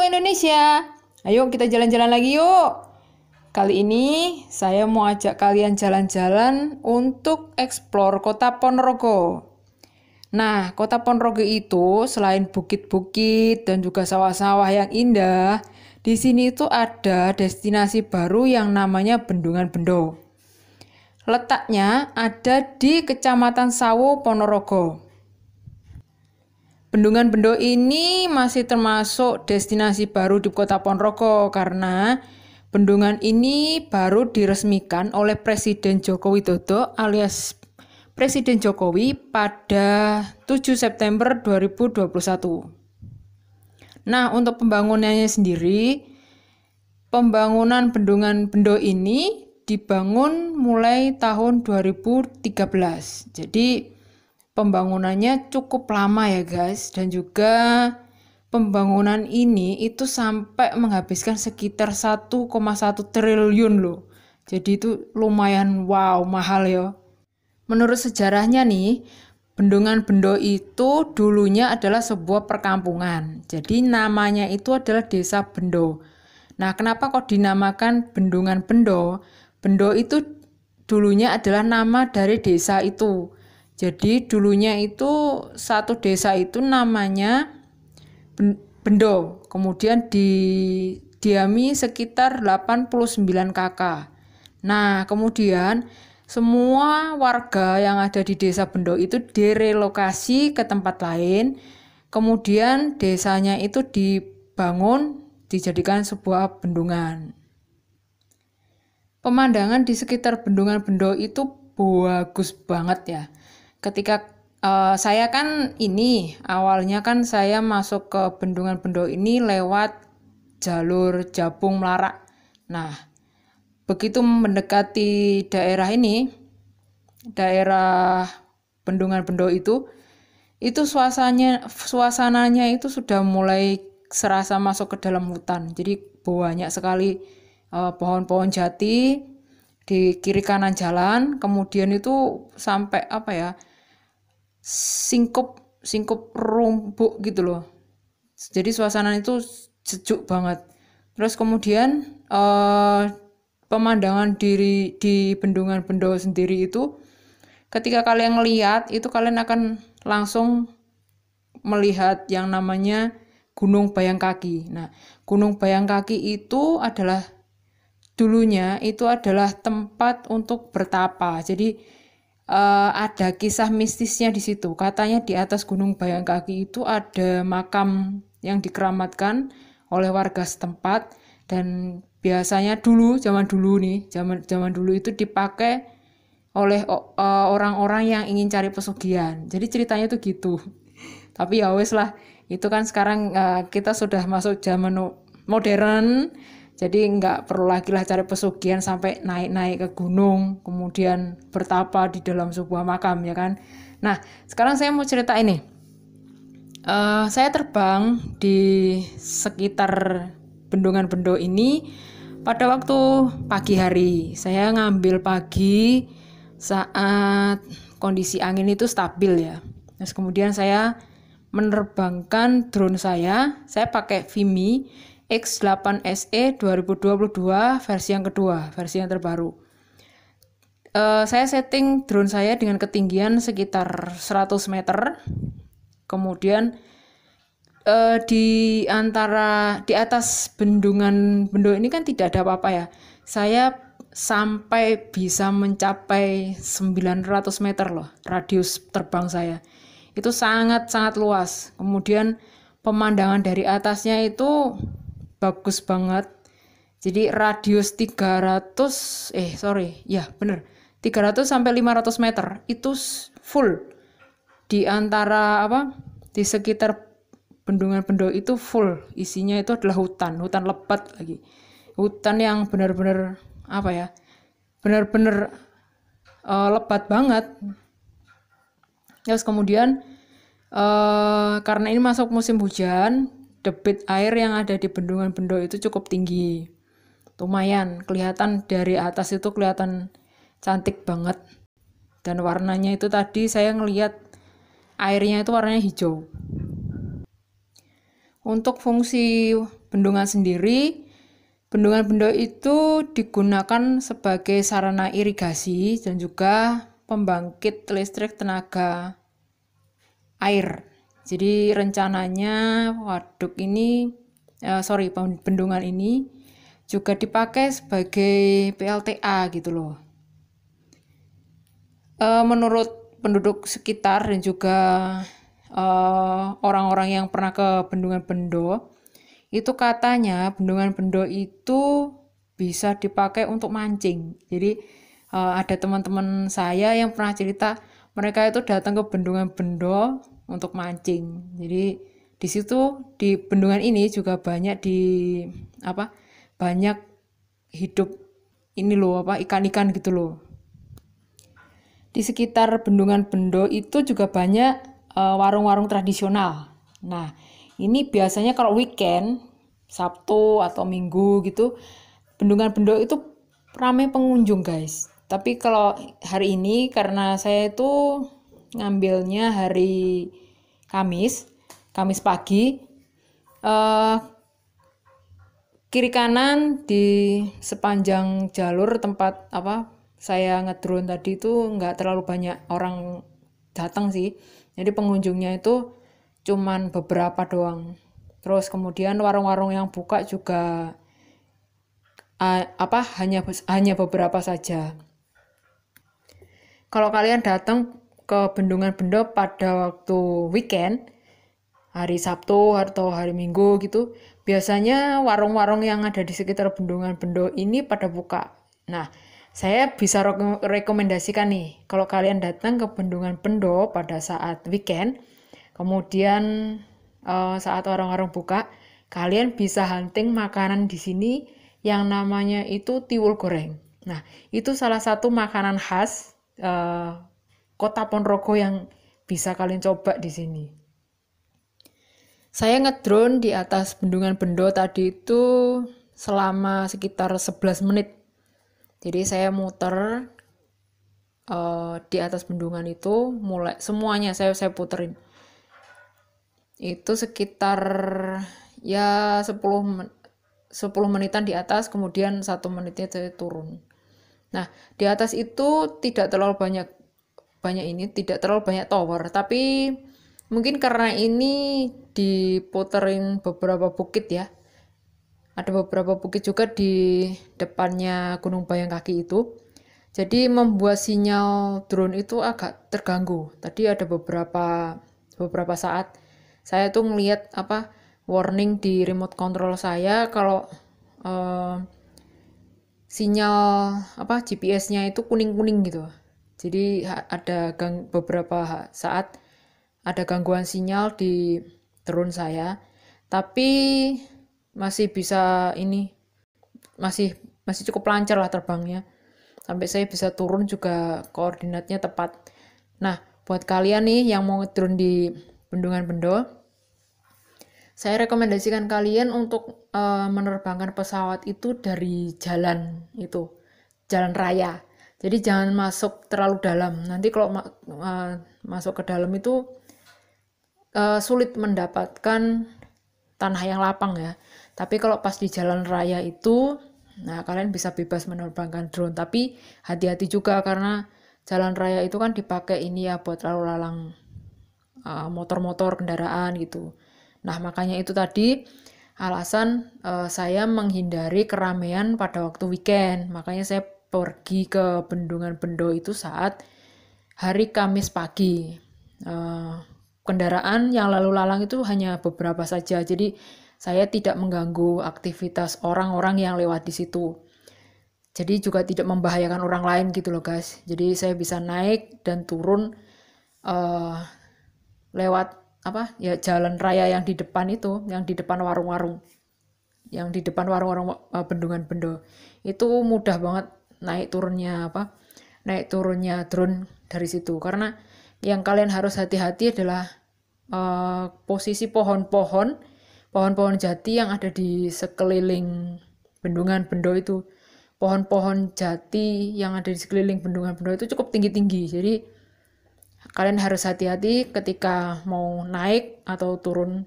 Indonesia, ayo kita jalan-jalan lagi yuk. Kali ini saya mau ajak kalian jalan-jalan untuk eksplor kota Ponorogo. Nah, kota Ponorogo itu selain bukit-bukit dan juga sawah-sawah yang indah, di sini itu ada destinasi baru yang namanya Bendungan Bendo. Letaknya ada di Kecamatan Sawo, Ponorogo. Bendungan Bendo ini masih termasuk destinasi baru di Kota Ponorogo karena bendungan ini baru diresmikan oleh Presiden Joko Widodo alias Presiden Jokowi pada 7 September 2021. Nah, untuk pembangunannya sendiri, pembangunan Bendungan Bendo ini dibangun mulai tahun 2013. Jadi pembangunannya cukup lama ya guys, dan juga pembangunan ini itu sampai menghabiskan sekitar 1,1 triliun loh. Jadi itu lumayan mahal ya. Menurut sejarahnya nih, Bendungan Bendo itu dulunya adalah sebuah perkampungan. Jadi namanya itu adalah Desa Bendo. Nah, kenapa kok dinamakan Bendungan Bendo? Bendo itu dulunya adalah nama dari desa itu. Jadi dulunya itu satu desa itu namanya Bendo, kemudian didiami sekitar 89 kakak. Nah, kemudian semua warga yang ada di desa Bendo itu direlokasi ke tempat lain. Kemudian desanya itu dibangun, dijadikan sebuah bendungan. Pemandangan di sekitar Bendungan Bendo itu bagus banget ya. Ketika saya kan awalnya kan saya masuk ke Bendungan Bendo ini lewat jalur Jabung Melarak. Nah, begitu mendekati daerah Bendungan Bendo itu suasananya itu sudah mulai serasa masuk ke dalam hutan. Jadi banyak sekali pohon-pohon jati di kiri kanan jalan, kemudian itu sampai singkup rumput gitu loh. Jadi suasana itu sejuk banget. Terus kemudian pemandangan di Bendungan Bendo sendiri itu ketika kalian ngelihat itu kalian akan langsung melihat yang namanya Gunung Bayangkaki. Nah, Gunung Bayangkaki itu dulunya adalah tempat untuk bertapa. Jadi ada kisah mistisnya di situ. Katanya di atas Gunung Bayangkaki itu ada makam yang dikeramatkan oleh warga setempat, dan biasanya zaman dulu itu dipakai oleh orang-orang yang ingin cari pesugihan. Jadi ceritanya tuh gitu. Tapi ya wes lah, itu kan sekarang kita sudah masuk zaman modern. Jadi nggak perlu lagi lah cari pesugihan sampai naik-naik ke gunung, kemudian bertapa di dalam sebuah makam ya kan. Nah, sekarang saya mau cerita ini. Saya terbang di sekitar Bendungan Bendo ini pada waktu pagi hari. Saya ngambil pagi saat kondisi angin itu stabil ya. Terus kemudian saya menerbangkan drone saya pakai Vimy X8 SE 2022 versi yang kedua, versi yang terbaru. Saya setting drone saya dengan ketinggian sekitar 100 meter. Kemudian di atas Bendungan Bendo ini kan tidak ada apa-apa ya. Saya sampai bisa mencapai 900 meter loh radius terbang saya. Itu sangat-sangat luas. Kemudian pemandangan dari atasnya itu bagus banget. Jadi radius 300 sampai 500 meter itu full. Di sekitar Bendungan Bendo itu full. Isinya itu adalah hutan lebat lagi. Hutan yang benar-benar benar-benar lebat banget. Terus kemudian karena ini masuk musim hujan, debit air yang ada di Bendungan Bendo itu cukup tinggi. Lumayan, kelihatan dari atas itu kelihatan cantik banget. Dan warnanya itu tadi saya ngelihat airnya itu warnanya hijau. Untuk fungsi bendungan sendiri, bendungan bendo itu digunakan sebagai sarana irigasi dan juga pembangkit listrik tenaga air. Jadi rencananya bendungan ini juga dipakai sebagai PLTA gitu loh. Menurut penduduk sekitar dan juga orang-orang yang pernah ke Bendungan Bendo, itu katanya Bendungan Bendo itu bisa dipakai untuk mancing. Jadi ada teman-teman saya yang pernah cerita mereka itu datang ke Bendungan Bendo untuk mancing. Jadi di situ di bendungan ini juga banyak banyak hidup ini loh ikan-ikan gitu loh. Di sekitar Bendungan Bendo itu juga banyak warung-warung tradisional. Nah, ini biasanya kalau weekend, Sabtu atau Minggu gitu, Bendungan Bendo itu ramai pengunjung guys. Tapi kalau hari ini karena saya itu ngambilnya hari Kamis pagi, kiri kanan di sepanjang jalur tempat saya ngedrone tadi itu nggak terlalu banyak orang datang sih. Jadi pengunjungnya itu cuman beberapa doang. Terus kemudian warung-warung yang buka juga hanya beberapa saja. Kalau kalian datang ke Bendungan Bendo pada waktu weekend, hari Sabtu atau hari Minggu gitu, biasanya warung-warung yang ada di sekitar Bendungan Bendo ini pada buka. Nah, saya bisa rekomendasikan nih, kalau kalian datang ke Bendungan Bendo pada saat weekend, kemudian saat orang-orang buka, kalian bisa hunting makanan di sini yang namanya itu tiwul goreng. Nah, itu salah satu makanan khas Kota Ponorogo yang bisa kalian coba di sini. Saya ngedrone di atas Bendungan Bendo tadi itu selama sekitar 11 menit. Jadi saya muter di atas bendungan itu mulai semuanya saya puterin. Itu sekitar ya 10 menitan di atas, kemudian 1 menitnya saya turun. Nah, di atas itu tidak terlalu banyak tidak terlalu banyak tower, tapi mungkin karena ini diputerin beberapa bukit ya. Ada beberapa bukit juga di depannya Gunung Bayangkaki itu. Jadi membuat sinyal drone itu agak terganggu. Tadi ada beberapa saat saya tuh ngelihat warning di remote control saya kalau sinyal GPS-nya itu kuning-kuning gitu. Jadi ada beberapa saat ada gangguan sinyal di drone saya, tapi masih bisa masih cukup lancar lah terbangnya. Sampai saya bisa turun juga koordinatnya tepat. Nah, buat kalian nih yang mau drone di Bendungan Bendo, saya rekomendasikan kalian untuk menerbangkan pesawat itu dari jalan raya. Jadi jangan masuk terlalu dalam. Nanti kalau masuk ke dalam itu sulit mendapatkan tanah yang lapang ya. Tapi kalau pas di jalan raya itu, nah kalian bisa bebas menerbangkan drone. Tapi hati-hati juga karena jalan raya itu kan dipakai ini ya buat lalu lalang motor-motor, kendaraan gitu. Nah makanya itu tadi alasan saya menghindari keramaian pada waktu weekend. Makanya saya pergi ke Bendungan Bendo itu saat hari Kamis pagi. Kendaraan yang lalu lalang itu hanya beberapa saja. Jadi saya tidak mengganggu aktivitas orang-orang yang lewat di situ. Jadi juga tidak membahayakan orang lain gitu loh guys. Jadi saya bisa naik dan turun lewat jalan raya yang di depan itu, yang di depan warung-warung, Bendungan Bendo. Itu mudah banget naik turunnya drone dari situ. Karena yang kalian harus hati-hati adalah posisi pohon-pohon jati yang ada di sekeliling Bendungan Bendo itu. Pohon-pohon jati yang ada di sekeliling Bendungan Bendo itu cukup tinggi-tinggi. Jadi kalian harus hati-hati ketika mau naik atau turun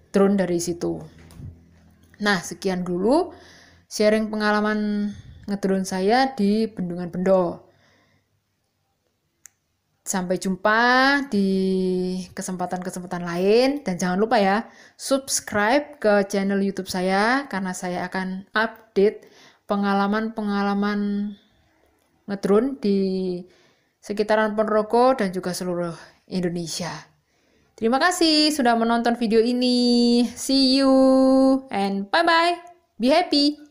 drone dari situ. Nah, sekian dulu sharing pengalaman ngedrone saya di Bendungan Bendo. Sampai jumpa di kesempatan-kesempatan lain, dan jangan lupa ya, subscribe ke channel YouTube saya karena saya akan update pengalaman-pengalaman ngedrone di sekitaran Ponorogo dan juga seluruh Indonesia. Terima kasih sudah menonton video ini. See you and bye-bye. Be happy.